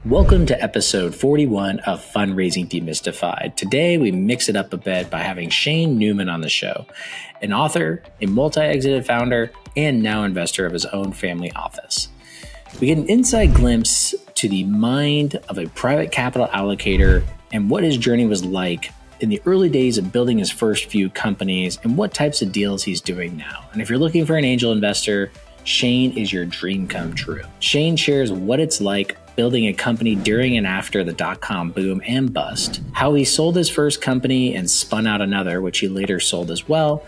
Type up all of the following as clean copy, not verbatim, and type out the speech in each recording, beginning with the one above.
Welcome to episode 41 of Fundraising Demystified. Today, we mix it up a bit by having Shane Neman on the show, an author, a multi-exited founder, and now investor of his own family office. We get an inside glimpse to the mind of a private capital allocator and what his journey was like in the early days of building his first few companies and what types of deals he's doing now. And if you're looking for an angel investor, Shane is your dream come true. Shane shares what it's like building a company during and after the .com boom and bust, how he sold his first company and spun out another, which he later sold as well.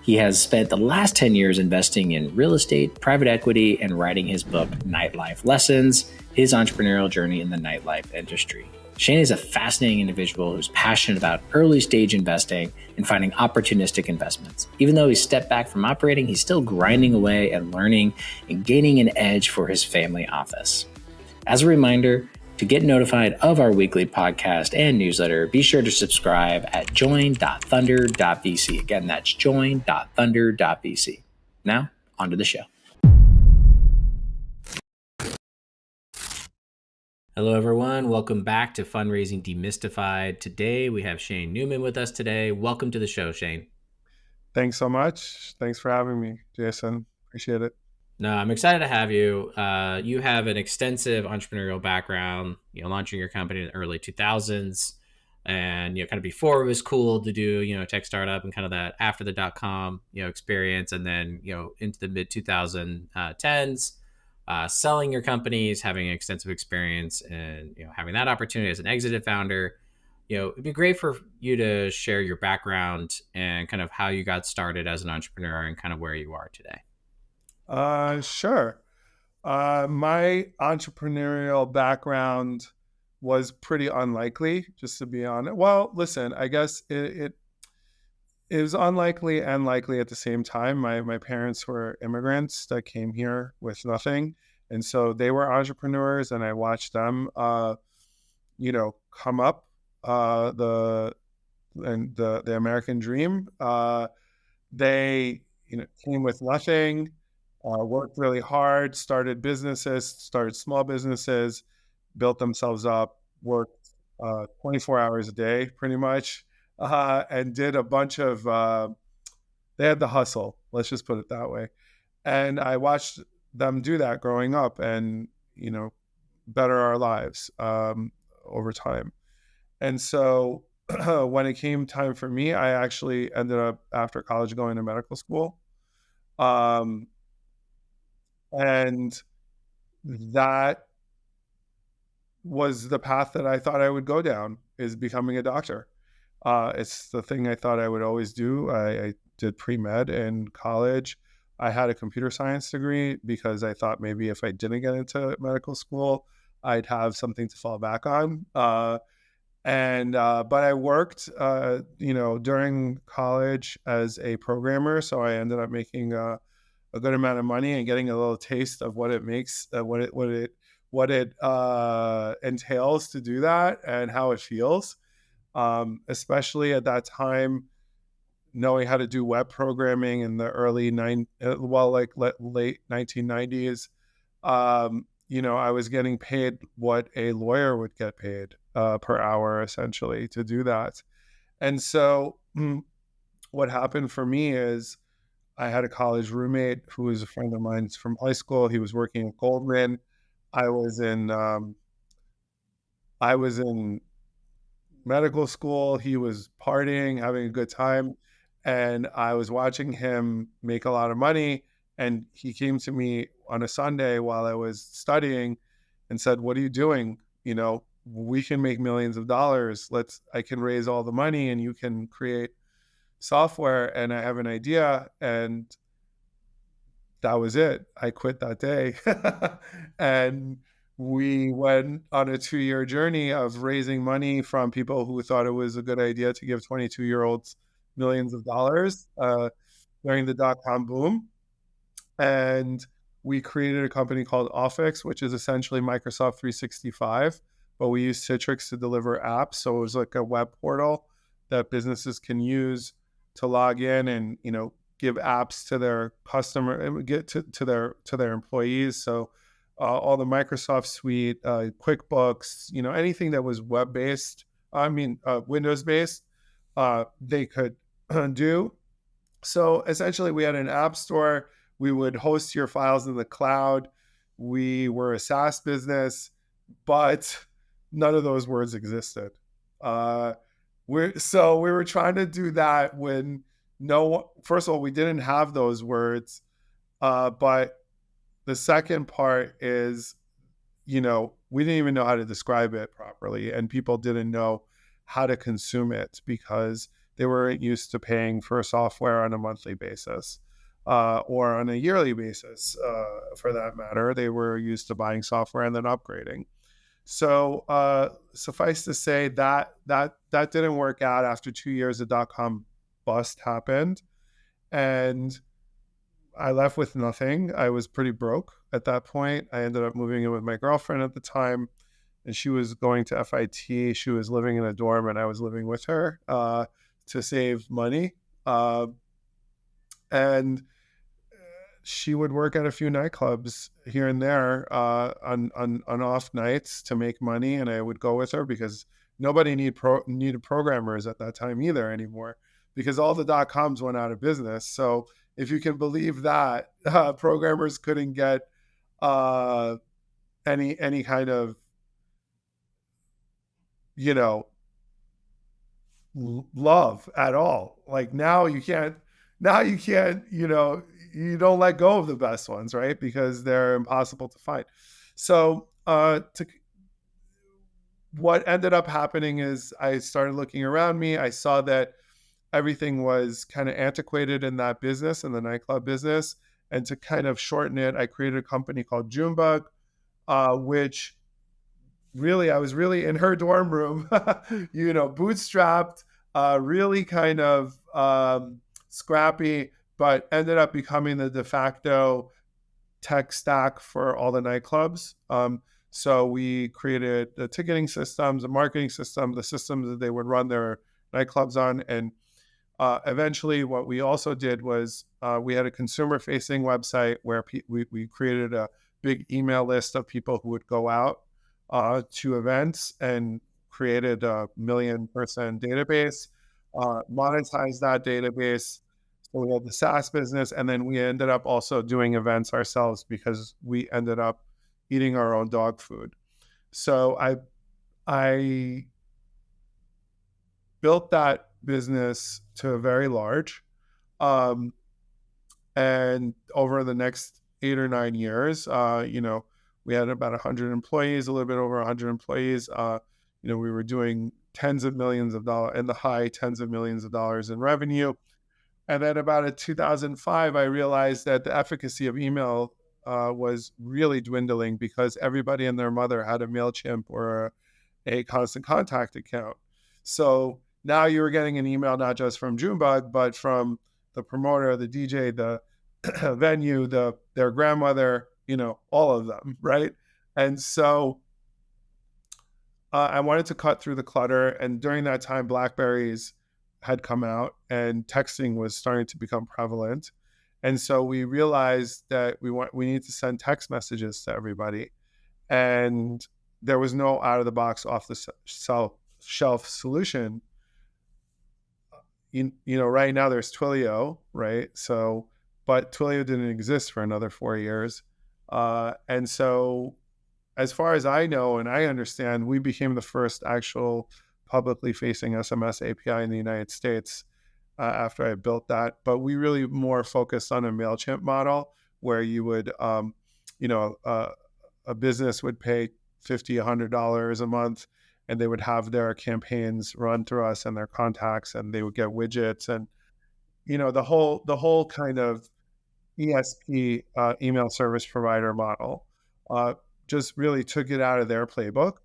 He has spent the last 10 years investing in real estate, private equity, and writing his book, Nightlife Lessons, his entrepreneurial journey in the nightlife industry. Shane is a fascinating individual who's passionate about early stage investing and finding opportunistic investments. Even though he's stepped back from operating, he's still grinding away and learning and gaining an edge for his family office. As a reminder, to get notified of our weekly podcast and newsletter, be sure to subscribe at join.thunder.vc. Again, that's join.thunder.vc. Now, on to the show. Hello, everyone. Welcome back to Fundraising Demystified. Today, we have Shane Neman with us today. Welcome to the show, Shane. Thanks so much. Thanks for having me, Jason. Appreciate it. No, I'm excited to have you. You have an extensive entrepreneurial background, launching your company in the early 2000s. And, kind of before it was cool to do, a tech startup and kind of that after the .com, experience. And then, into the mid 2010s, selling your companies, having extensive experience and, having that opportunity as an exited founder. It'd be great for you to share your background and kind of how you got started as an entrepreneur and kind of where you are today. Sure. My entrepreneurial background was pretty unlikely, just to be honest. Well, listen, I guess it was unlikely and likely at the same time. My parents were immigrants that came here with nothing. And so they were entrepreneurs and I watched them, come up, the American dream. They, came with nothing. Worked really hard, started small businesses, built themselves up, worked 24 hours a day pretty much, and did a bunch of, they had the hustle, let's just put it that way. And I watched them do that growing up and, better our lives over time. And so when it came time for me, I actually ended up after college going to medical school. And that was the path that I thought I would go down, is becoming a doctor. It's the thing I thought I would always do. I did pre-med in college. I had a computer science degree because I thought maybe if I didn't get into medical school, I'd have something to fall back on. But I worked, during college as a programmer. So I ended up making a good amount of money and getting a little taste of what it makes, what it entails to do that and how it feels. Especially at that time, knowing how to do web programming in the late 1990s. I was getting paid what a lawyer would get paid per hour, essentially, to do that. And so what happened for me is I had a college roommate who was a friend of mine from high school. He was working at Goldman. I was in medical school. He was partying, having a good time. And I was watching him make a lot of money. And he came to me on a Sunday while I was studying and said, "What are you doing? We can make millions of dollars. I can raise all the money and you can create software, and I have an idea." And that was it. I quit that day. And we went on a 2-year journey of raising money from people who thought it was a good idea to give 22-year-olds millions of dollars during the .com boom. And we created a company called Office, which is essentially Microsoft 365, but we use Citrix to deliver apps. So it was like a web portal that businesses can use to log in and, give apps to their customer, get to their employees. So all the Microsoft suite, QuickBooks, anything that was web-based, Windows-based, they could do. So essentially, we had an app store. We would host your files in the cloud. We were a SaaS business, but none of those words existed. Uh, we were trying to do that when first of all, we didn't have those words. But the second part is, we didn't even know how to describe it properly, and people didn't know how to consume it because they weren't used to paying for software on a monthly basis or on a yearly basis, for that matter. They were used to buying software and then upgrading. So suffice to say that didn't work out. After 2 years, the .com bust happened, and I left with nothing. I was pretty broke at that point. I ended up moving in with my girlfriend at the time, and she was going to FIT. She was living in a dorm, and I was living with her to save money. And she would work at a few nightclubs here and there on off nights to make money, and I would go with her because nobody needed programmers at that time either anymore, because all the .coms went out of business. So if you can believe that, programmers couldn't get any kind of love at all. Like now you can't. You don't let go of the best ones, right? Because they're impossible to find. So what ended up happening is I started looking around me. I saw that everything was kind of antiquated in that business, in the nightclub business. And to kind of shorten it, I created a company called Junebug, which really, I was really in her dorm room, bootstrapped, really kind of scrappy, but ended up becoming the de facto tech stack for all the nightclubs. So we created the ticketing systems, the marketing system, the systems that they would run their nightclubs on. And eventually what we also did was we had a consumer-facing website where we created a big email list of people who would go out to events, and created a 1 million person database, monetized that database. So we had the SaaS business, and then we ended up also doing events ourselves because we ended up eating our own dog food. So I built that business to a very large, and over the next 8 or 9 years, we had about 100 employees, a little bit over 100 employees. We were doing tens of millions of dollars, in the high tens of millions of dollars in revenue. And then about in 2005, I realized that the efficacy of email was really dwindling because everybody and their mother had a MailChimp or a Constant Contact account. So now you were getting an email not just from Junebug, but from the promoter, the DJ, the venue, their grandmother, all of them, right? And so I wanted to cut through the clutter. And during that time, BlackBerries had come out and texting was starting to become prevalent. And so we realized that we need to send text messages to everybody. And there was no out of the box, off the shelf solution. Right now there's Twilio, right? So, but Twilio didn't exist for another 4 years. And so as far as I know and I understand, we became the first actual publicly facing SMS API in the United States after I built that. But we really more focused on a MailChimp model where you would, a business would pay $50, $100 a month, and they would have their campaigns run through us and their contacts, and they would get widgets, and the whole kind of ESP, email service provider model, just really took it out of their playbook.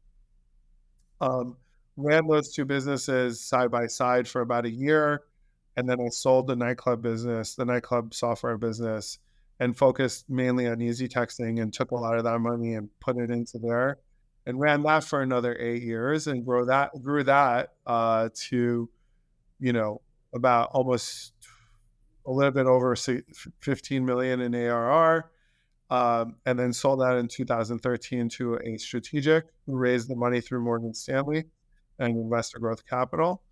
Ran those two businesses side by side for about a year, and then I sold the nightclub software business, and focused mainly on easy texting, and took a lot of that money and put it into there, and ran that for another 8 years, and grew that to about almost a little bit over 15 million in ARR. and then sold that in 2013 to a strategic who raised the money through Morgan Stanley and Investor Growth Capital.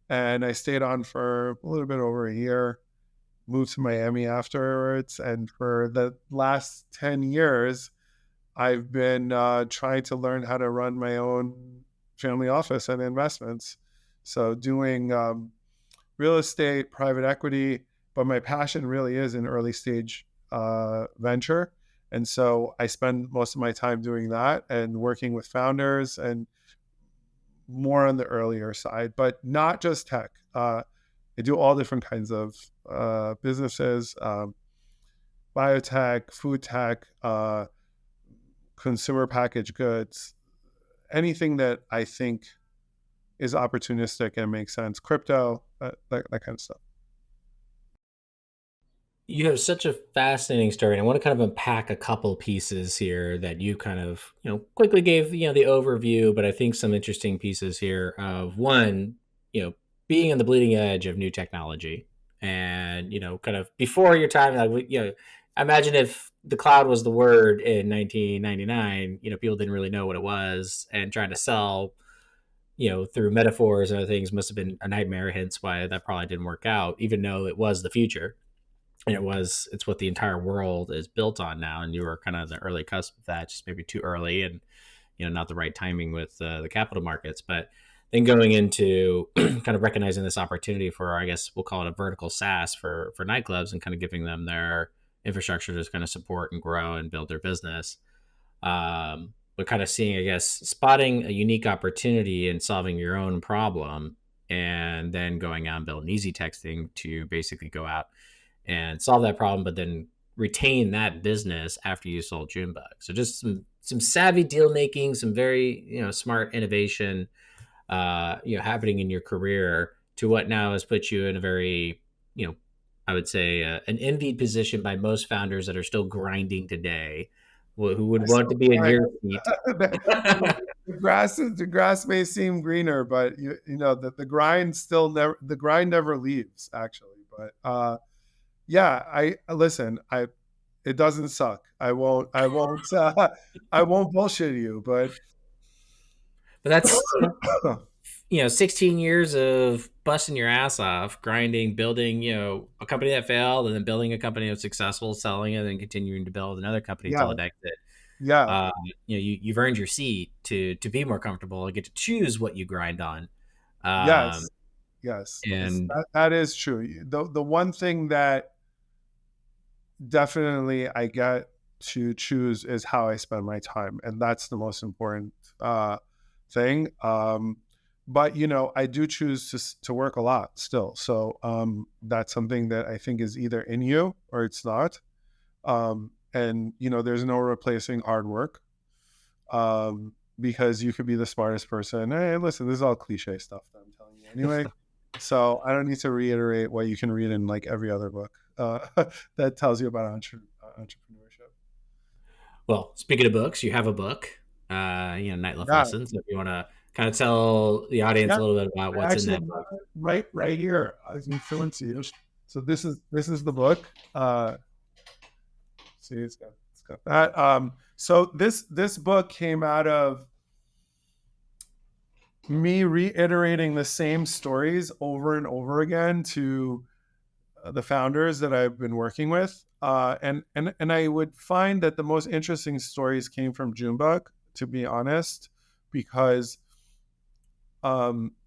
And I stayed on for a little bit over a year, moved to Miami afterwards. And for the last 10 years, I've been trying to learn how to run my own family office and investments. So doing real estate, private equity, but my passion really is in early stage venture. And so I spend most of my time doing that and working with founders and more on the earlier side, but not just tech. I do all different kinds of businesses, biotech, food tech, consumer packaged goods, anything that I think is opportunistic and makes sense, crypto, that kind of stuff. You have such a fascinating story, and I want to kind of unpack a couple pieces here that you kind of, quickly gave, the overview, but I think some interesting pieces here of one, being on the bleeding edge of new technology and, kind of before your time, like, I imagine if the cloud was the word in 1999, people didn't really know what it was, and trying to sell, through metaphors and other things must have been a nightmare, hence why that probably didn't work out, even though it was the future. And it's what the entire world is built on now, and you were kind of the early cusp of that, just maybe too early, and not the right timing with the capital markets. But then going into kind of recognizing this opportunity for, I guess we'll call it a vertical SaaS for nightclubs, and kind of giving them their infrastructure to kind of support and grow and build their business. But kind of seeing, I guess, spotting a unique opportunity and solving your own problem, and then going out and building easy texting to basically go out and solve that problem, but then retain that business after you sold Junebug. So just some savvy deal making, some very smart innovation, happening in your career, to what now has put you in a very I would say an envied position by most founders that are still grinding today, who would want to be in your seat. The grass may seem greener, but the grind never leaves, actually. But yeah, I listen. It doesn't suck. I won't. I won't bullshit you. But that's 16 years of busting your ass off, grinding, building a company that failed, and then building a company that was successful, selling it, and continuing to build another company yeah, until it exit. yeah, You've earned your seat to be more comfortable and get to choose what you grind on. yes, yes. And That is true. The one thing that definitely I get to choose is how I spend my time, and that's the most important thing. But I do choose to work a lot still, so that's something that I think is either in you or it's not. And there's no replacing hard work, because you could be the smartest person. Hey, listen, this is all cliche stuff that I'm telling you anyway. So I don't need to reiterate what you can read in like every other book that tells you about entrepreneurship. well, speaking of books, you have a book, Nightlife Yeah, Lessons. If you want to kind of tell the audience yeah. a little bit about I what's in actually that book. right here. I can fill in to you. So this is the book. See, it's got that. So this book came out of me reiterating the same stories over and over again to the founders that I've been working with, and I would find that the most interesting stories came from Junebug, to be honest, because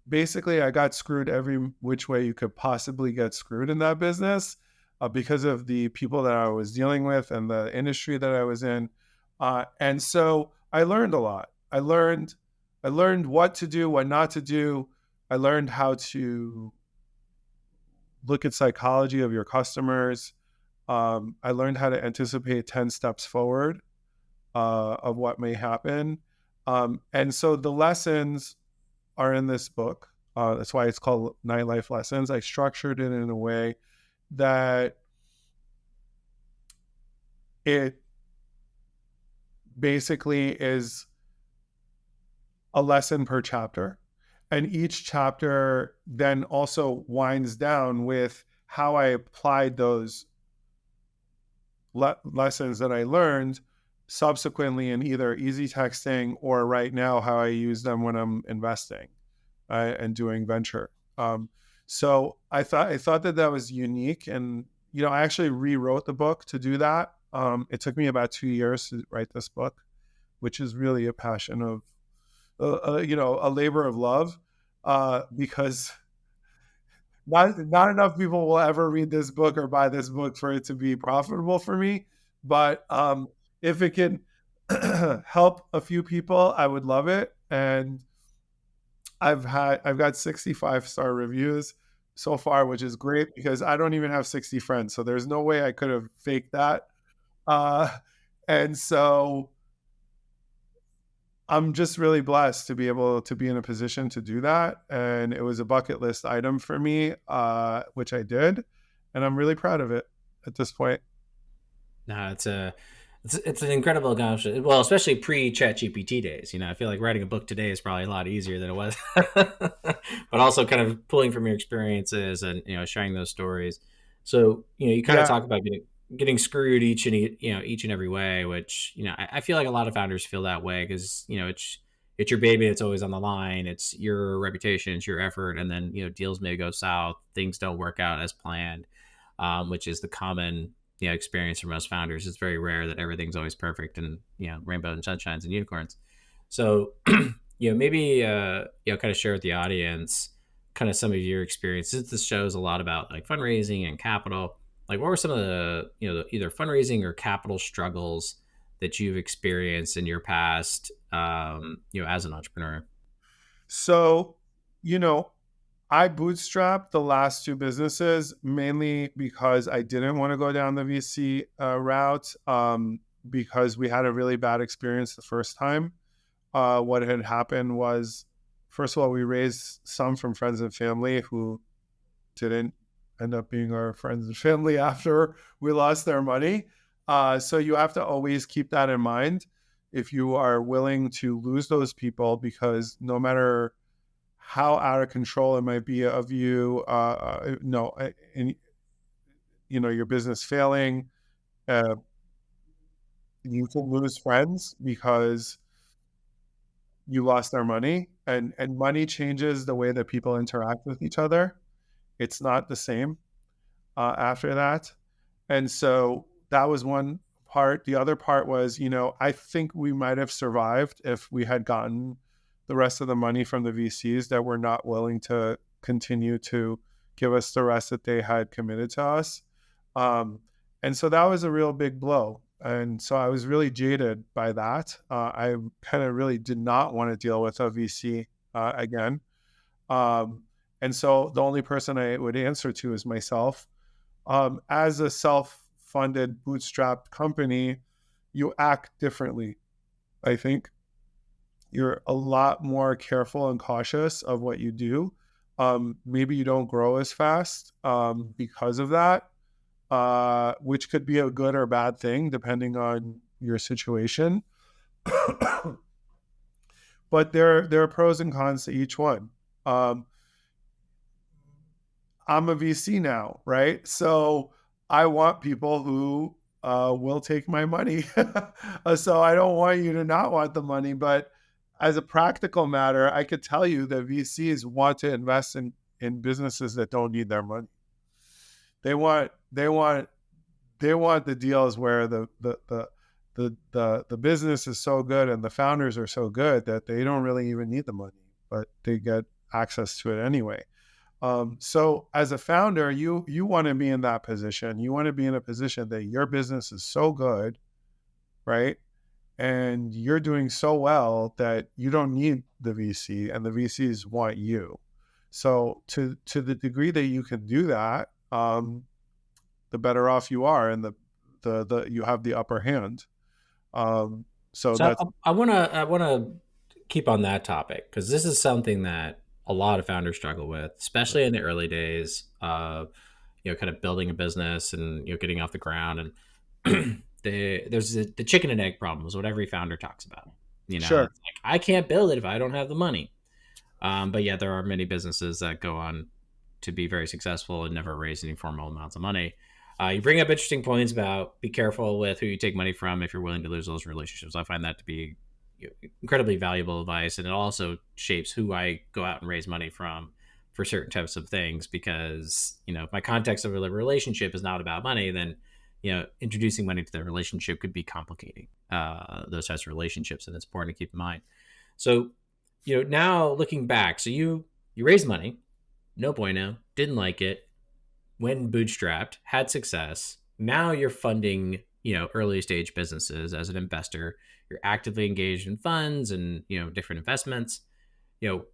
basically I got screwed every which way you could possibly get screwed in that business, because of the people that I was dealing with and the industry that I was in, and so I learned a lot. I learned what to do, what not to do. I learned how to look at psychology of your customers. I learned how to anticipate 10 steps forward of what may happen. And so the lessons are in this book. That's why it's called Nightlife Lessons. I structured it in a way that it basically is a lesson per chapter. And each chapter then also winds down with how I applied those lessons that I learned subsequently in either easy texting or right now how I use them when I'm investing and doing venture. Um, so I thought that that was unique, and I actually rewrote the book to do that. It took me about 2 years to write this book, which is really a passion of a labor of love, because not enough people will ever read this book or buy this book for it to be profitable for me. But if it can help a few people, I would love it. And I've got 65-star reviews so far, which is great because I don't even have 60 friends, so there's no way I could have faked that. Uh, and so I'm just really blessed to be able to be in a position to do that. And it was a bucket list item for me, which I did. And I'm really proud of it at this point. No, it's an incredible accomplishment. Well, especially pre Chat GPT days. I feel like writing a book today is probably a lot easier than it was. But also kind of pulling from your experiences and sharing those stories. So you kind of Yeah. talk about getting screwed each and every way, which I feel like a lot of founders feel that way because it's your baby. It's always on the line. It's your reputation. It's your effort, and then deals may go south. Things don't work out as planned, which is the common experience for most founders. It's very rare that everything's always perfect and rainbow and sunshines and unicorns. So maybe kind of share with the audience kind of some of your experiences. This shows a lot about like fundraising and capital. Like, what were some of the either fundraising or capital struggles that you've experienced in your past, as an entrepreneur? So, you know, I bootstrapped the last two businesses mainly because I didn't want to go down the VC route, because we had a really bad experience the first time. What had happened was, first of all, we raised some from friends and family who didn't end up being our friends and family after we lost their money. So you have to always keep that in mind if you are willing to lose those people, because no matter how out of control it might be of you, no, and your business failing, uh, you can lose friends because you lost their money, and money changes the way that people interact with each other. It's not the same after that. And so that was one part. The other part was, I think we might have survived if we had gotten the rest of the money from the VCs that were not willing to continue to give us the rest that they had committed to us. Um, and so that was a real big blow. And so I was really jaded by that. I kind of really did not want to deal with a VC again. Um, and so the only person I would answer to is myself. As a self-funded, bootstrapped company, you act differently. I think you're a lot more careful and cautious of what you do. Maybe you don't grow as fast because of that, which could be a good or bad thing depending on your situation. But there are pros and cons to each one. Um, I'm a VC now, right? So I want people who will take my money. So I don't want you to not want the money, but as a practical matter, I could tell you that VCs want to invest in businesses that don't need their money. They want the deals where the business is so good and the founders are so good that they don't really even need the money, but they get access to it anyway. So as a founder, you want to be in that position. You want to be in a position that your business is so good, right? And you're doing so well that you don't need the VC and the VCs want you. So to the degree that you can do that, the better off you are, and the you have the upper hand. So So that's I want to keep on that topic because this is something that a lot of founders struggle with, especially in the early days of kind of building a business and getting off the ground. And there's the chicken and egg problem is what every founder talks about. sure. It's like I can't build it if I don't have the money. But yeah, there are many businesses that go on to be very successful and never raise any formal amounts of money. You bring up interesting points about be careful with who you take money from if you're willing to lose those relationships. I find that to be incredibly valuable advice, and it also shapes who I go out and raise money from for certain types of things. Because if my context of a relationship is not about money, then introducing money to the relationship could be complicating those types of relationships, and it's important to keep in mind. So, now looking back, so you raised money, no bueno, didn't like it, when bootstrapped, had success. Now you're funding, early stage businesses as an investor. You're actively engaged in funds and, different investments.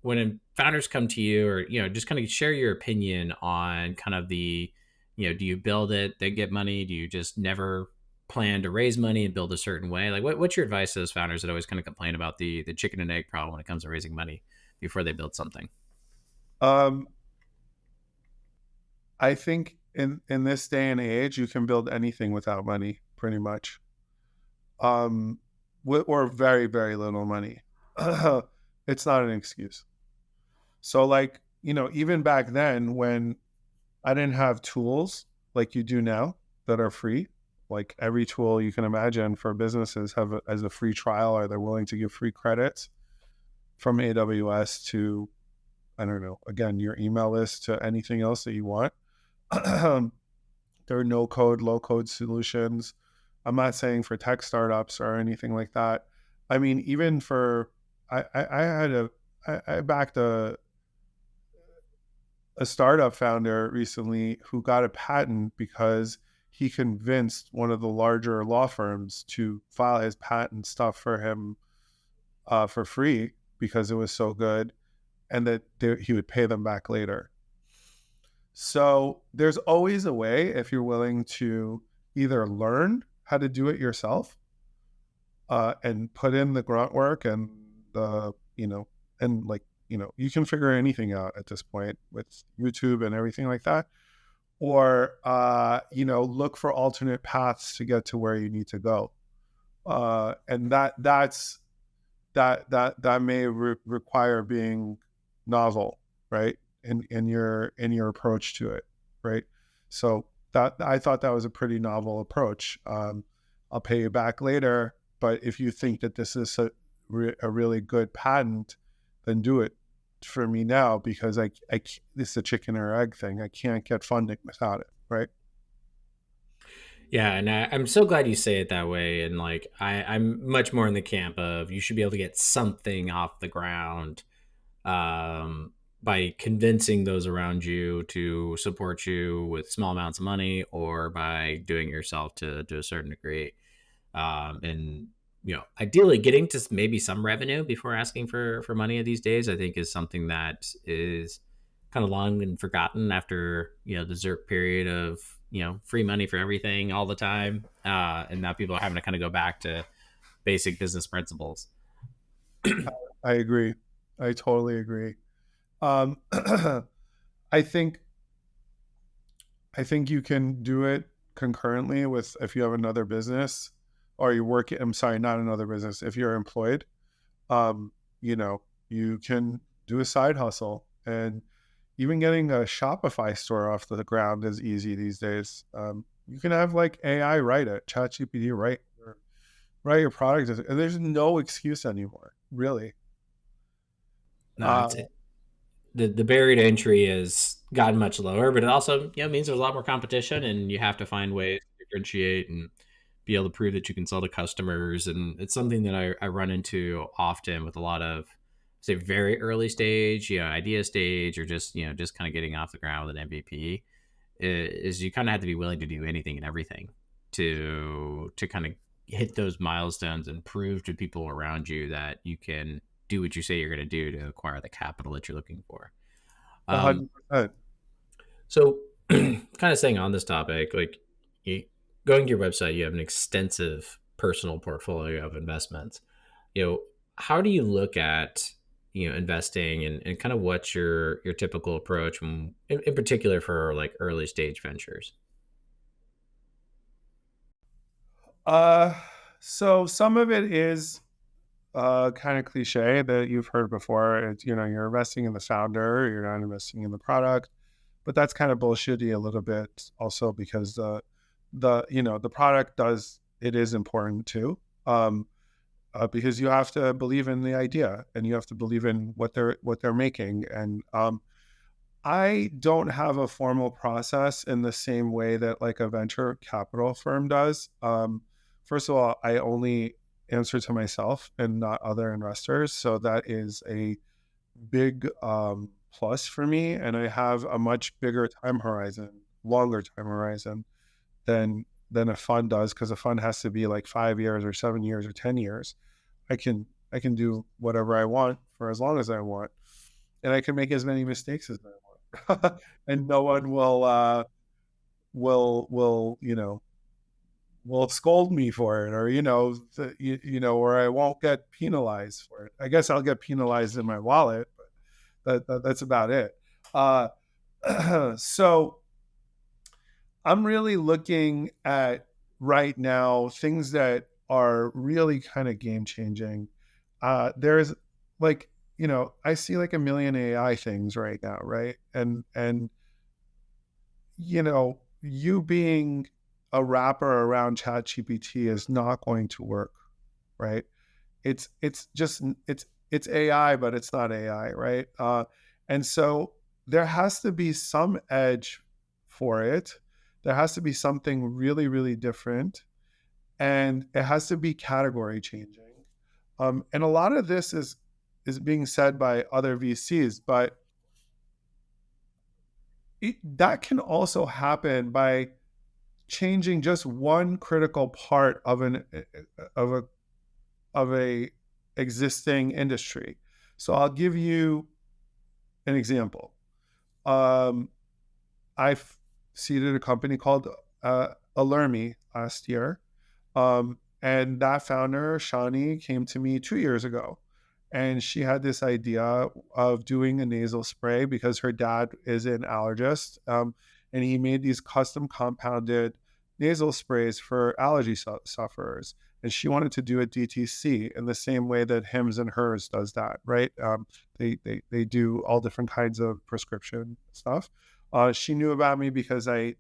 When founders come to you, or, just kind of share your opinion on kind of the, do you build it, they get money? Do you just never plan to raise money and build a certain way? Like what's your advice to those founders that always kind of complain about the chicken and egg problem when it comes to raising money before they build something? Um, I think in this day and age, you can build anything without money, pretty much, or very very little money. It's not an excuse. So, like, even back then when I didn't have tools like you do now that are free, like every tool you can imagine for businesses have as a free trial, or they're willing to give free credits, from AWS to, I don't know, again, your email list to anything else that you want. There are no code, low code solutions. I'm not saying for tech startups or anything like that. I mean, even for, I backed a startup founder recently who got a patent because he convinced one of the larger law firms to file his patent stuff for him for free because it was so good, and that he would pay them back later. So there's always a way, if you're willing to either learn how to do it yourself, and put in the grunt work and the, and like, you can figure anything out at this point with YouTube and everything like that. Or, look for alternate paths to get to where you need to go. And that may require being novel, right? In your approach to it, right? So that, I thought that was a pretty novel approach. I'll pay you back later, but if you think that this is a really good patent, then do it for me now, because this is a chicken or egg thing. I can't get funding without it, right? Yeah, and I'm so glad you say it that way. And like, I'm much more in the camp of you should be able to get something off the ground by convincing those around you to support you with small amounts of money, or by doing it yourself to a certain degree. And ideally getting to maybe some revenue before asking for money these days, I think is something that is kind of long and forgotten after the ZERP period of free money for everything all the time, and now people are having to kind of go back to basic business principles. I agree. I totally agree. Um, I think you can do it concurrently with, if you have another business, or you work. I'm sorry, not another business. If you're employed, um, you can do a side hustle, and even getting a Shopify store off the ground is easy these days. You can have like AI write it, ChatGPT write your product. And there's no excuse anymore, really. No, the barrier to entry has gotten much lower, but it also means there's a lot more competition, and you have to find ways to differentiate and be able to prove that you can sell to customers. And it's something that I run into often with a lot of, say, very early stage, idea stage, or just kind of getting off the ground with an MVP. Is you kind of have to be willing to do anything and everything to kind of hit those milestones and prove to people around you that you can do what you say you're going to do to acquire the capital that you're looking for. Um, 100%. so, kind of staying on this topic, like going to your website, you have an extensive personal portfolio of investments. How do you look at investing, and kind of what's your typical approach in particular for like early stage ventures? Uh, so some of it is kind of cliche that you've heard before. It's, you're investing in the founder, you're not investing in the product, but that's kind of bullshitty a little bit also, because the product is important too. Because you have to believe in the idea and you have to believe in what they're making. And I don't have a formal process in the same way that like a venture capital firm does. First of all, I only answer to myself and not other investors, so that is a big plus for me. And I have a much bigger time horizon, longer time horizon than a fund does, because a fund has to be like 5 years or 7 years or 10 years. I can do whatever I want for as long as I want, and I can make as many mistakes as I want, and no one will will scold me for it, or or I won't get penalized for it. I guess I'll get penalized in my wallet, but that's about it. Uh, so I'm really looking at right now things that are really kind of game changing. There's like, I see like a million AI things right now, right? And you being a wrapper around ChatGPT is not going to work, right? It's just it's AI, but it's not AI, right? And so there has to be some edge for it. There has to be something really, really different, and it has to be category changing. And a lot of this is being said by other VCs, but that can also happen by changing just one critical part of a of a existing industry. So I'll give you an example. Um, I've seeded a company called Alermi last year. And that founder, Shani, came to me 2 years ago. And she had this idea of doing a nasal spray because her dad is an allergist. And he made these custom compounded nasal sprays for allergy sufferers. And she wanted to do a DTC in the same way that Hims and Hers does that, right? They do all different kinds of prescription stuff. She knew about me because I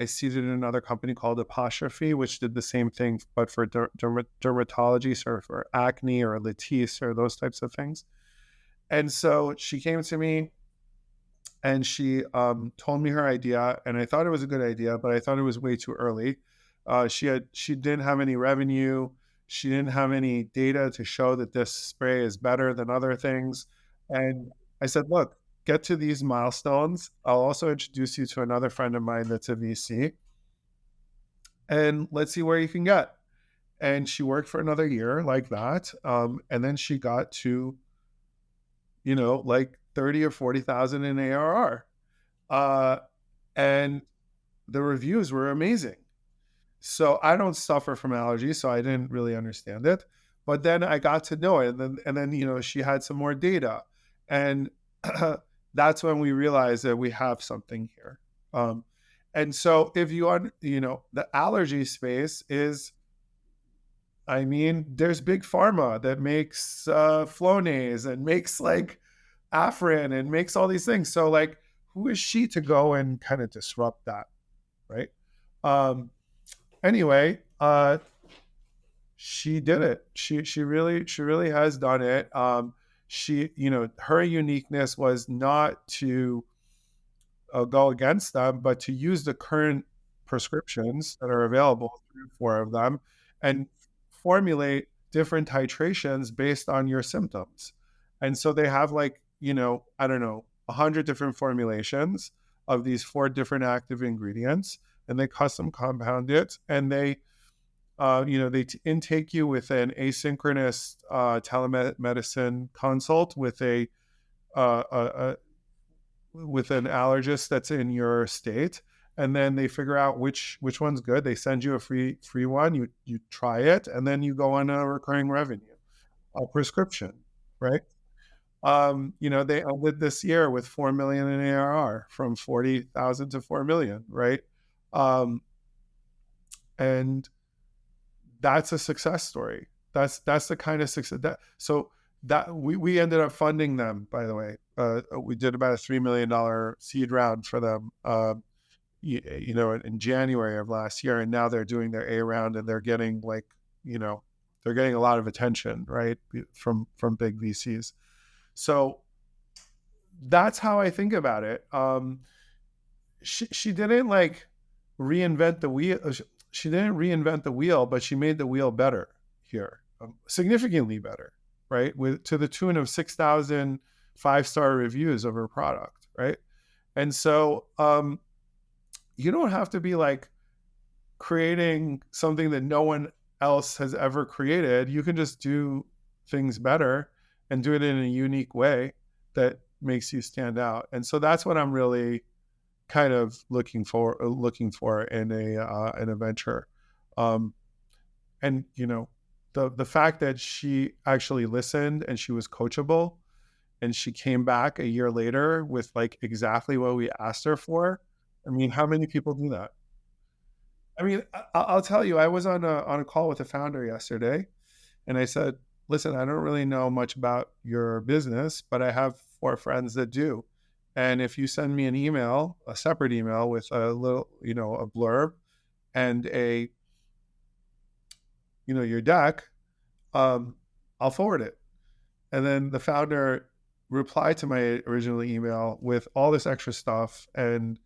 seeded another company called Apostrophe, which did the same thing, but for dermatology, so for acne or Latisse or those types of things. And so she came to me and she told me her idea, and I thought it was a good idea, but I thought it was way too early. She didn't have any revenue. She didn't have any data to show that this spray is better than other things. And I said, look, get to these milestones. I'll also introduce you to another friend of mine that's a VC, and let's see where you can get. And she worked for another year like that. And then she got to, like 30 or 40,000 in ARR. And the reviews were amazing. So I don't suffer from allergies, so I didn't really understand it. But then I got to know it, and then she had some more data, and that's when we realized that we have something here. And so if the allergy space is, I mean, there's big pharma that makes Flonase and makes like Afrin and makes all these things. So like, who is she to go and kind of disrupt that, right? Anyway, she did it. She really has done it. Her uniqueness was not to go against them, but to use the current prescriptions that are available, 3 or 4 of them, and formulate different titrations based on your symptoms. And so they have like, I don't know, 100 different formulations of these 4 different active ingredients, and they custom compound it, and they intake you with an asynchronous telemedicine consult with with an allergist that's in your state, and then they figure out which one's good. They send you a free one. You try it, and then you go on a recurring revenue, a prescription, right? They ended this year with 4 million in ARR, from 40,000 to 4 million, right? And that's a success story. That's the kind of success that we ended up funding them, by the way. We did about a $3 million seed round for them. in January of last year, and now they're doing their A round, and they're getting like, they're getting a lot of attention, right, from big VCs. So that's how I think about it. She didn't like reinvent the wheel. She didn't reinvent the wheel, but she made the wheel better here, significantly better, right? To the tune of 6,000 5-star reviews of her product, right? And so you don't have to be like creating something that no one else has ever created. You can just do things better and do it in a unique way that makes you stand out. And so that's what I'm really kind of looking for in a venture. And the fact that she actually listened and she was coachable and she came back a year later with like exactly what we asked her for. I mean, how many people do that? I mean, I'll tell you, I was on a call with a founder yesterday, and I said, listen, I don't really know much about your business, but I have 4 friends that do. And if you send me an email, a separate email with a little, a blurb and your deck, I'll forward it. And then the founder replied to my original email with all this extra stuff and,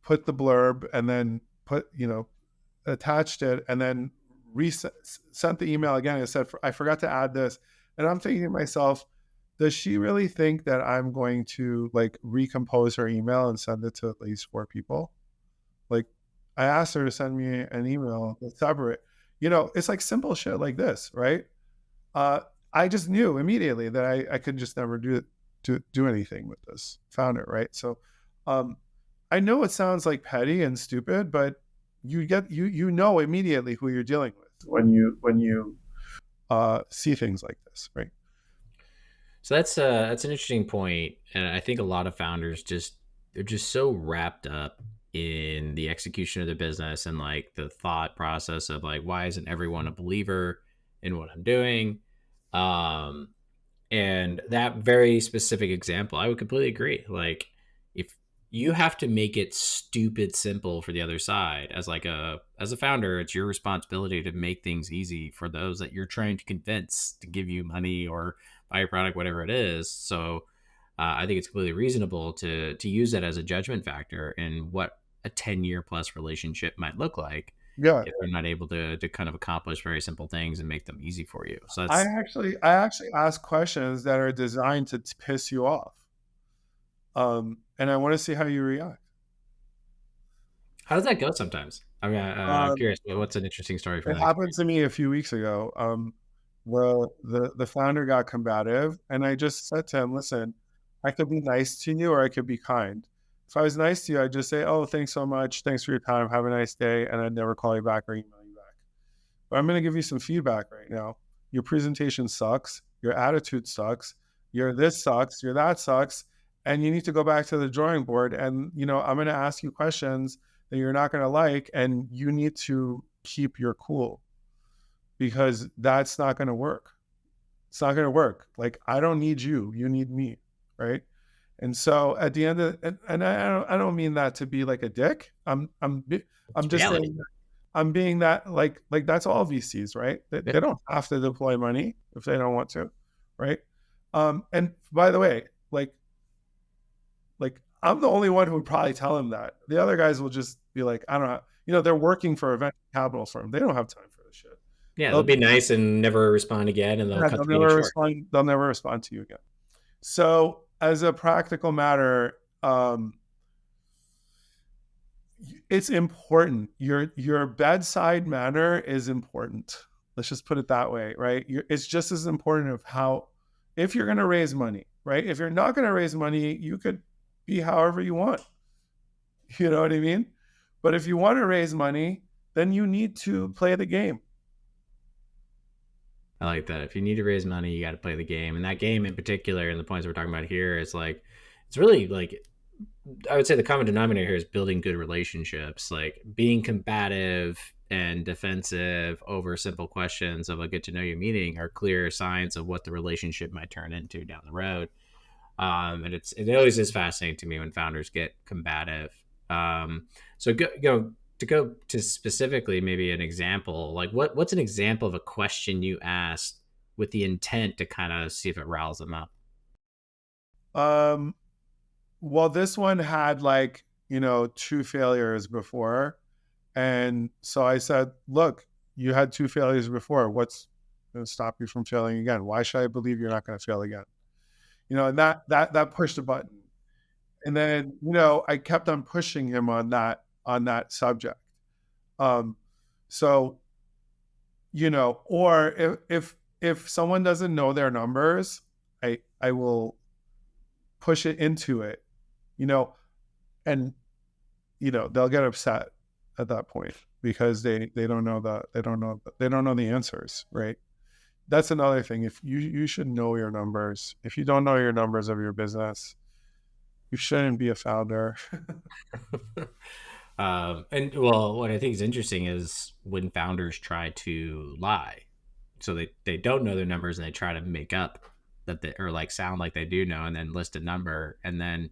put the blurb and then attached it and then sent the email again and said, I forgot to add this. And I'm thinking to myself, does she really think that I'm going to like recompose her email and send it to at least 4 people? Like, I asked her to send me an email that's separate. It's like simple shit like this, right? I just knew immediately that I could just never do anything with this founder, right? So I know it sounds like petty and stupid, but you know immediately who you're dealing with when you see things like this, right? So that's an interesting point, and I think a lot of founders they're just so wrapped up in the execution of their business and like the thought process of like, why isn't everyone a believer in what I'm doing? And that very specific example, I would completely agree. Like, if you have to make it stupid simple for the other side as a founder, it's your responsibility to make things easy for those that you're trying to convince to give you money or buy your product, whatever it is. So I think it's completely reasonable to use that as a judgment factor in what a 10-year plus relationship might look like. Yeah. If they're not able to kind of accomplish very simple things and make them easy for you. So I that's actually ask questions that are designed to piss you off. And I want to see how you react. How does that go sometimes? I mean, I'm curious. What's an interesting story from It that happened experience? to me a few weeks ago. Well, the founder got combative, and I just said to him, "Listen, I could be nice to you, or I could be kind. If I was nice to you, I'd just say, 'Oh, thanks so much. Thanks for your time. Have a nice day,' and I'd never call you back or email you back. But I'm going to give you some feedback right now. Your presentation sucks. Your attitude sucks. Your this sucks. Your that sucks. And you need to go back to the drawing board. And, I'm going to ask you questions that you're not going to like, and you need to keep your cool because that's not going to work. It's not going to work. Like, I don't need you. You need me. Right. And so at the end of, and I don't mean that to be like a dick. I'm It's just reality. saying I'm being that like that's all VCs, right? They don't have to deploy money if they don't want to, right? And by the way, like I'm the only one who would probably tell him that. The other guys will just be like, I don't know, they're working for a venture capital firm. They don't have time for this shit. Yeah, they'll They'll, be nice and never respond again, and they'll yeah, cut the meeting short. they'll never respond to you again. So as a practical matter, it's important. Your bedside manner is important. Let's just put it that way, right? It's just as important of how, if you're going to raise money, right? If you're not going to raise money, you could be however you want. You know what I mean? But if you want to raise money, then you need to play the game. I like that. If you need to raise money, you got to play the game, and that game in particular, and the points we're talking about here, is like it's really like I would say the common denominator here is building good relationships, like being combative and defensive over simple questions of a get to know you meeting are clear signs of what the relationship might turn into down the road. And it always is fascinating to me when founders get combative. So go to specifically maybe an example, like what's an example of a question you asked with the intent to kind of see if it riles them up? Um, well, this one had like, two failures before. And so I said, look, you had two failures before. What's going to stop you from failing again? Why should I believe you're not going to fail again? And that pushed a button. And then, I kept on pushing him on that subject. Um, so, or if someone doesn't know their numbers, I will push it into it, you know, and they'll get upset at that point because they don't know the answers, right? That's another thing. If you should know your numbers. If you don't know your numbers of your business, you shouldn't be a founder. And well, what I think is interesting is when founders try to lie. So they don't know their numbers and they try to make up that they, or like sound like they do know and then list a number. And then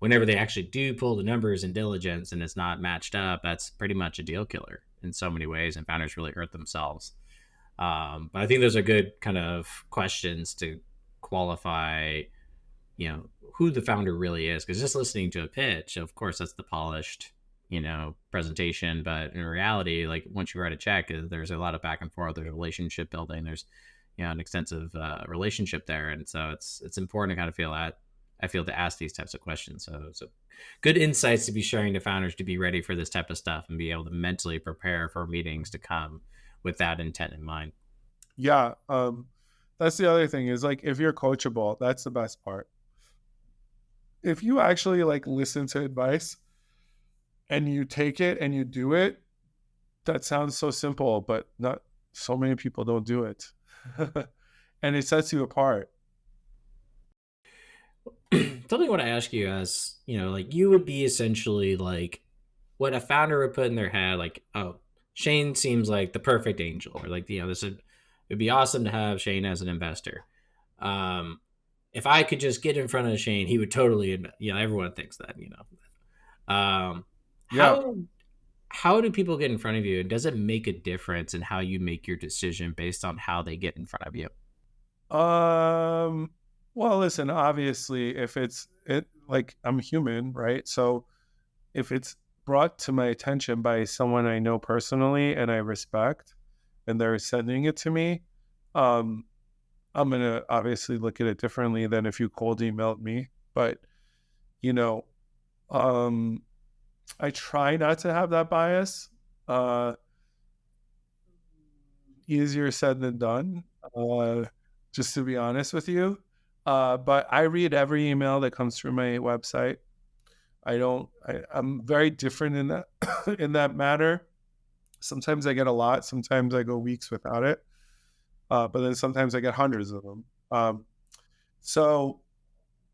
whenever they actually do pull the numbers in diligence and it's not matched up, that's pretty much a deal killer in so many ways. And founders really hurt themselves. But I think those are good kind of questions to qualify, who the founder really is. Because just listening to a pitch, of course, that's the polished, presentation. But in reality, like once you write a check, there's a lot of back and forth. There's relationship building. There's, an extensive relationship there, and so it's important to kind of I feel to ask these types of questions. So good insights to be sharing to founders to be ready for this type of stuff and be able to mentally prepare for meetings to come with that intent in mind. Yeah. That's the other thing is like, if you're coachable, that's the best part. If you actually like listen to advice and you take it and you do it, that sounds so simple, but not so many people don't do it. And it sets you apart. Something I want to ask you as, like you would be essentially like what a founder would put in their head, like, oh, Shane seems like the perfect angel, or like, it'd be awesome to have Shane as an investor. If I could just get in front of Shane, he would totally, everyone thinks that. Yeah. How do people get in front of you, and does it make a difference in how you make your decision based on how they get in front of you? Well, listen, obviously, if it's like I'm human, right? So if it's brought to my attention by someone I know personally and I respect, and they're sending it to me, um, I'm gonna obviously look at it differently than if you cold emailed me. But you know, um, I try not to have that bias. Uh, Easier said than done, just to be honest with you. But I read every email that comes through my website. I'm very different in that in that matter. Sometimes I get a lot. Sometimes I go weeks without it. But then sometimes I get hundreds of them. So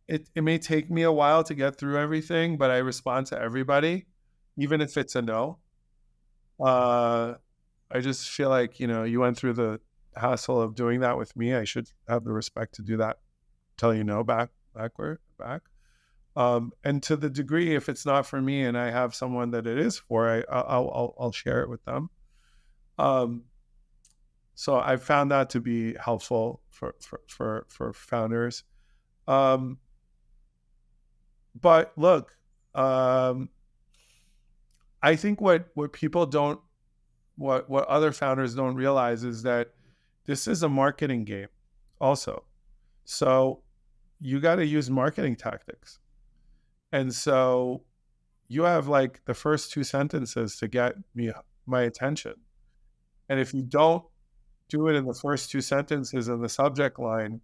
it may take me a while to get through everything, but I respond to everybody, even if it's a no. I just feel like, you went through the hassle of doing that with me. I should have the respect to do that, tell you no back. And to the degree, if it's not for me and I have someone that it is for, I'll share it with them. So I found that to be helpful for founders. But look, I think what people don't, what other founders don't realize is that this is a marketing game also. So you got to use marketing tactics. And so you have like the first two sentences to get my attention. And if you don't do it in the first two sentences in the subject line,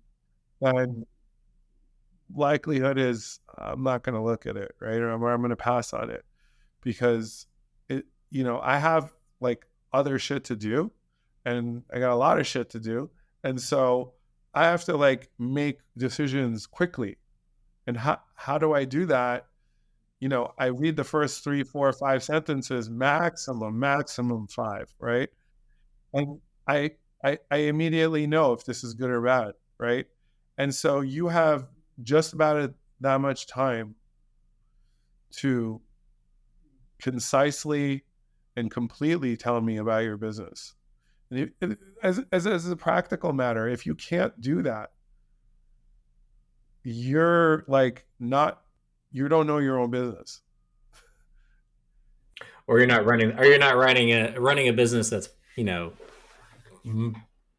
then likelihood is I'm not going to look at it, right? Or I'm going to pass on it because I have like other shit to do and I got a lot of shit to do. And so I have to like make decisions quickly. And how do I do that? I read the first 3, 4, 5 sentences, maximum 5, right? And I immediately know if this is good or bad, right? And so you have just about that much time to concisely and completely tell me about your business. And as a practical matter, if you can't do that, you're like not, you don't know your own business. Or you're not running a business that's,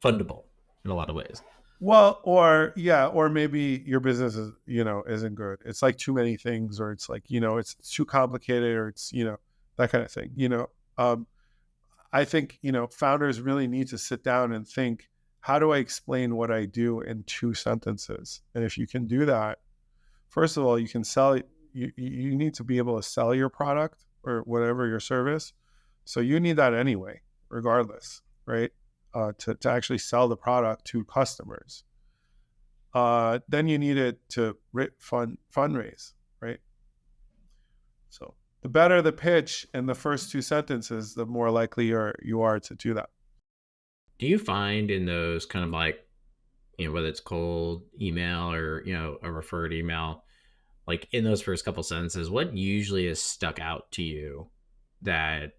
fundable in a lot of ways. Well, or yeah, or maybe your business is, isn't good. It's like too many things, or it's like, it's too complicated, or it's, that kind of thing. I think, founders really need to sit down and think, how do I explain what I do in 2 sentences? And if you can do that, first of all, you can sell, you need to be able to sell your product or whatever your service. So you need that anyway, regardless, right? To actually sell the product to customers. Then you need it to fundraise, right? So the better the pitch in the first 2 sentences, the more likely you are to do that. Do you find in those kind of like, whether it's cold email or, a referred email, like in those first couple sentences, what usually is stuck out to you that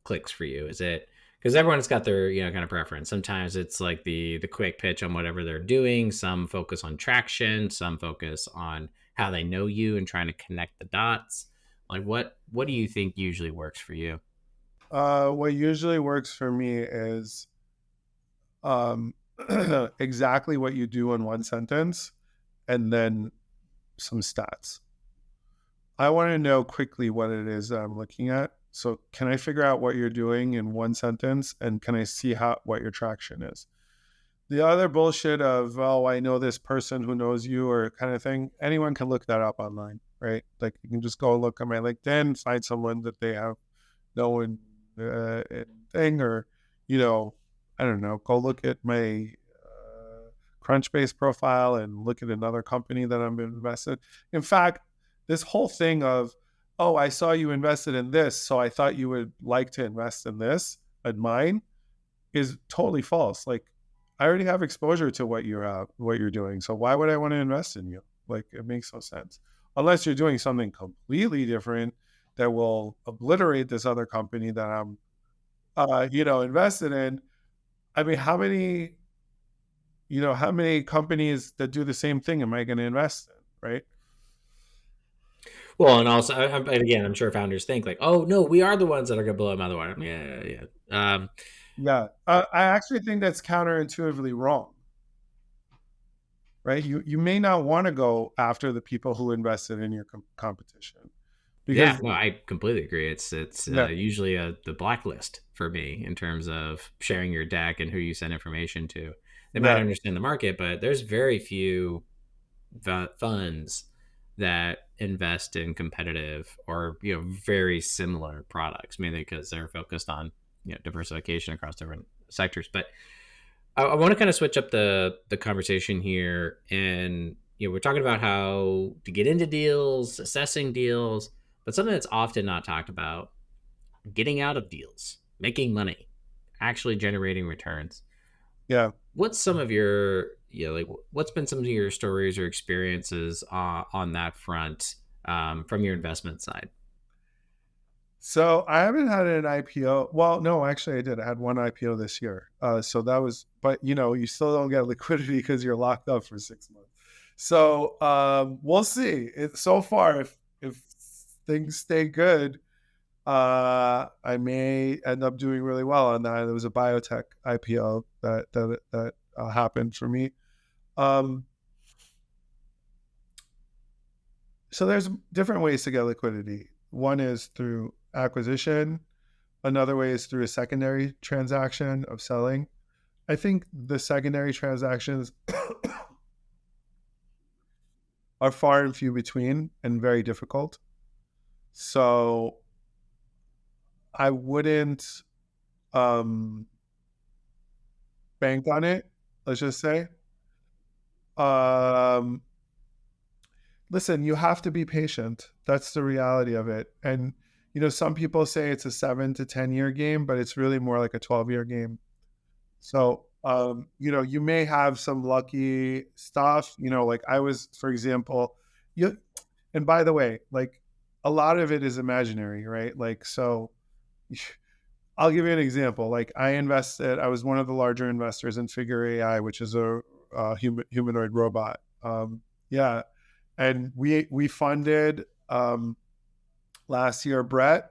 clicks for you? Is it because everyone's got their, kind of preference? Sometimes it's like the quick pitch on whatever they're doing. Some focus on traction. Some focus on how they know you and trying to connect the dots. Like what do you think usually works for you? What usually works for me is um, exactly what you do in 1 sentence, and then some stats. I want to know quickly what it is that I'm looking at. So can I figure out what you're doing in 1 sentence, and can I see what your traction is? The other bullshit of, oh, I know this person who knows you, or kind of thing, anyone can look that up online, right? Like you can just go look on my LinkedIn, find someone that they have known thing, or, I don't know, go look at my Crunchbase profile and look at another company that I'm invested. In fact, this whole thing of, oh, I saw you invested in this, so I thought you would like to invest in this at mine, is totally false. Like, I already have exposure to what you're doing, so why would I want to invest in you? Like, it makes no sense unless you're doing something completely different that will obliterate this other company that I'm, invested in. I mean, how many companies that do the same thing am I going to invest in, right? Well, and also, again, I'm sure founders think like, oh no, we are the ones that are going to blow them out of the water. Yeah. Yeah, I actually think that's counterintuitively wrong, right? You may not want to go after the people who invested in your competition, Yeah, because no, I completely agree. It's yeah, usually the blacklist for me in terms of sharing your deck and who you send information to. They might yeah, understand the market, but there's very few funds that invest in competitive or very similar products, mainly because they're focused on diversification across different sectors. But I want to kind of switch up the conversation here, and we're talking about how to get into deals, assessing deals, but something that's often not talked about: getting out of deals, making money, actually generating returns. yeah. What's some of your like what's been some of your stories or experiences on that front from your investment side? So I haven't had an IPO. Well, no, actually I did. I had one IPO this year. So that was, but you still don't get liquidity because you're locked up for 6 months. So we'll see. So far, if things stay good, I may end up doing really well on that. It was a biotech IPO that happened for me. So there's different ways to get liquidity. One is through acquisition. Another way is through a secondary transaction of selling. I think the secondary transactions are far and few between and very difficult. So I wouldn't um, bank on it, let's just say. Um, Listen, you have to be patient. That's the reality of it. And, some people say it's a 7 to 10 year game, but it's really more like a 12-year game. So You may have some lucky stuff, like I was, for example, you, and by the way, like a lot of it is imaginary, right? Like, so I'll give you an example. Like I was one of the larger investors in Figure AI, which is a humanoid robot. Yeah. And we funded last year Brett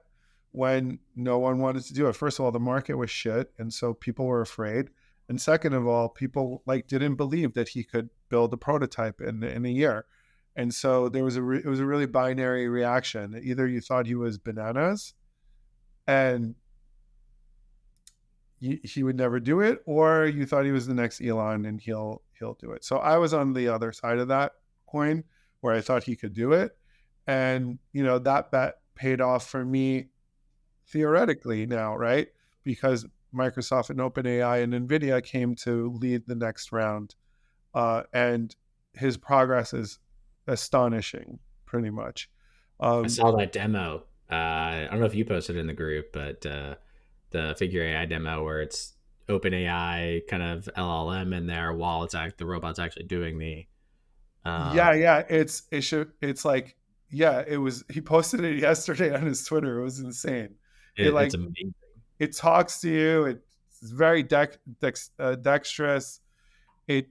when no one wanted to do it. First of all, the market was shit, and so people were afraid. And second of all, people like didn't believe that he could build a prototype in a year. And so it was a really binary reaction. Either you thought he was bananas and he would never do it, or you thought he was the next Elon and he'll do it. So I was on the other side of that coin where I thought he could do it, and that bet paid off for me theoretically now, right? Because Microsoft and OpenAI and NVIDIA came to lead the next round, and his progress is astonishing, pretty much. I saw that demo. I don't know if you posted it in the group, but the Figure AI demo where it's OpenAI kind of LLM in there while the robot's actually doing the. Yeah, yeah. It's like, yeah, it was, he posted it yesterday on his Twitter. It was insane. It It's like, amazing. it talks to you. It's very dexterous. It,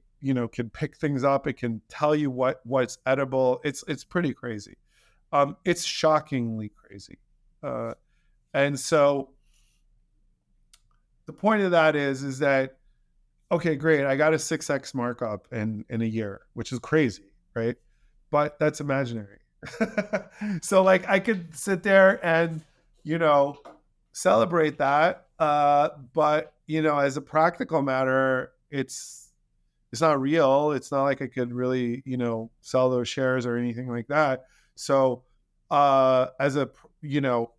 can pick things up. It can tell you what's edible. It's pretty crazy. It's shockingly crazy. And so the point of that is that, okay, great. I got a 6x markup in a year, which is crazy, right? But that's imaginary. So like I could sit there and, you know, celebrate that. But as a practical matter, it's not real. It's not like I could really, sell those shares or anything like that. So as a, you know,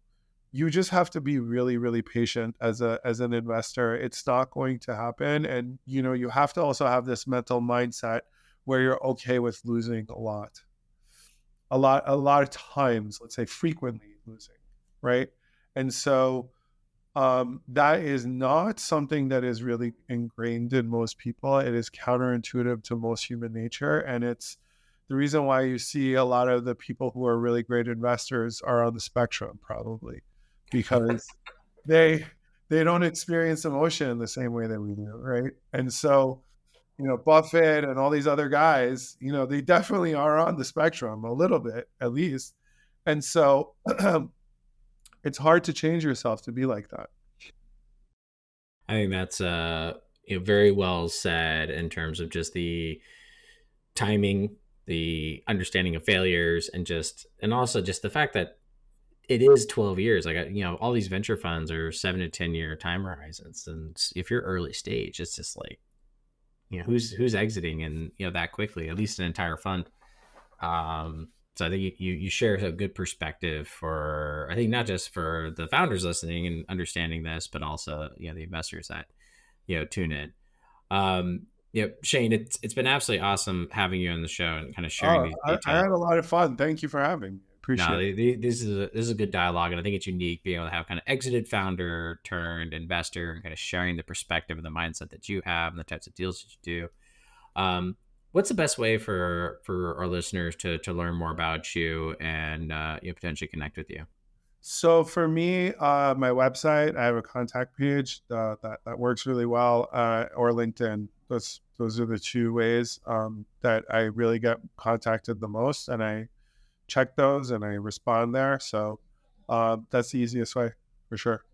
you just have to be really, really patient as an investor. It's not going to happen. And you have to also have this mental mindset where you're okay with losing a lot of times, let's say frequently losing, right? And so that is not something that is really ingrained in most people. It is counterintuitive to most human nature. And it's the reason why you see a lot of the people who are really great investors are on the spectrum, probably because they they don't experience emotion in the same way that we do, right? And so, Buffett and all these other guys, they definitely are on the spectrum a little bit at least. And so it's hard to change yourself to be like that. I think that's very well said in terms of just the timing, the understanding of failures, and also just the fact that it is 12 years. Like all these venture funds are 7 to 10 year time horizons, and if you're early stage, it's just like who's exiting and that quickly, at least an entire fund. So I think you share a good perspective for, I think, not just for the founders listening and understanding this, but also the investors that tune in. Shane, it's been absolutely awesome having you on the show and kind of sharing Oh, these I details. had a lot of fun. Thank you for having me. No, Appreciate it. this is a good dialogue, and I think it's unique being able to have kind of exited founder turned investor and kind of sharing the perspective and the mindset that you have and the types of deals that you do. What's the best way for our listeners to learn more about you and potentially connect with you? So for me, my website, I have a contact page that works really well, or LinkedIn. Those are the two ways that I really get contacted the most, and I check those and I respond there. So that's the easiest way for sure.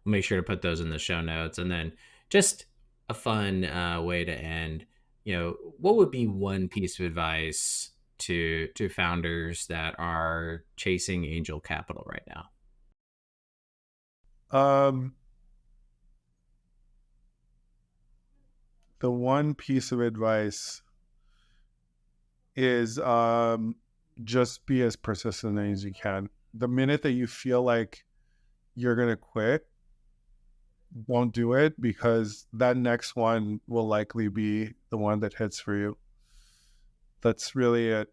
We'll make sure to put those in the show notes, and then just a fun way to end. What would be one piece of advice to founders that are chasing angel capital right now? Um, the one piece of advice is just be as persistent as you can. The minute that you feel like you're going to quit, don't do it, because that next one will likely be the one that hits for you. That's really it.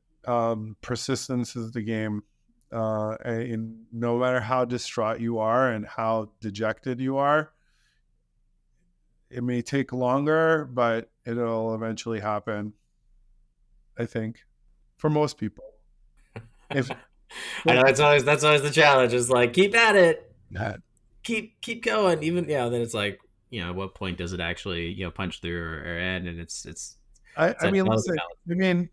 Persistence is the game. And no matter how distraught you are and how dejected you are, It may take longer, but it'll eventually happen, I think, for most people. If I know that's always the challenge. Is like keep at it, that, keep going. Even then it's like at what point does it actually punch through or end? And it's I mean, listen, I mean,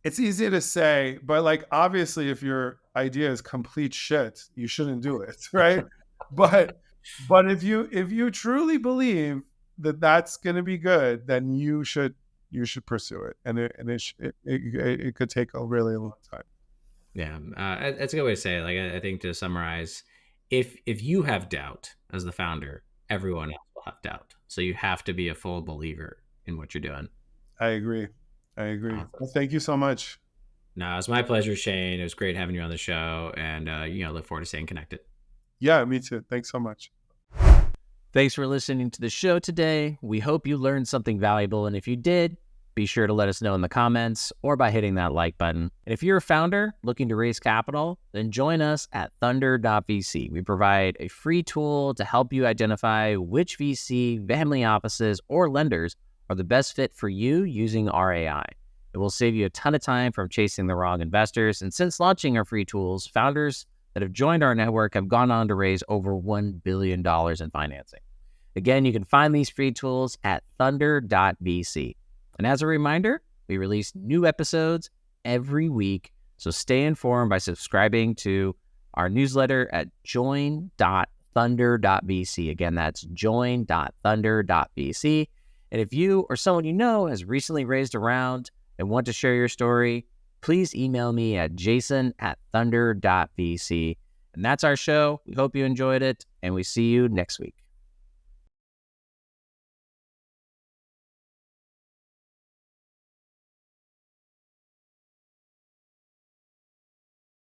it's easy to say, but like obviously, if your idea is complete shit, you shouldn't do it, right? but if you truly believe that that's going to be good, then you should pursue it, and it could take a really long time. Yeah, that's a good way to say it. Like I think to summarize, if you have doubt as the founder, everyone else will have doubt. So you have to be a full believer in what you're doing. I agree. Awesome. Well, thank you so much. No, it's my pleasure, Shane. It was great having you on the show, and look forward to staying connected. Yeah, me too. Thanks so much. Thanks for listening to the show today. We hope you learned something valuable, and if you did, be sure to let us know in the comments or by hitting that like button. And if you're a founder looking to raise capital, then join us at Thunder.vc. We provide a free tool to help you identify which VC, family offices, or lenders are the best fit for you using our AI. It will save you a ton of time from chasing the wrong investors. And since launching our free tools, founders that have joined our network have gone on to raise over $1 billion in financing. Again, you can find these free tools at Thunder.vc. And as a reminder, we release new episodes every week, so stay informed by subscribing to our newsletter at join.thunder.vc. Again, that's join.thunder.vc. And if you or someone you know has recently raised a round and want to share your story, please email me at jason@thunder.vc. And that's our show. We hope you enjoyed it, and we see you next week.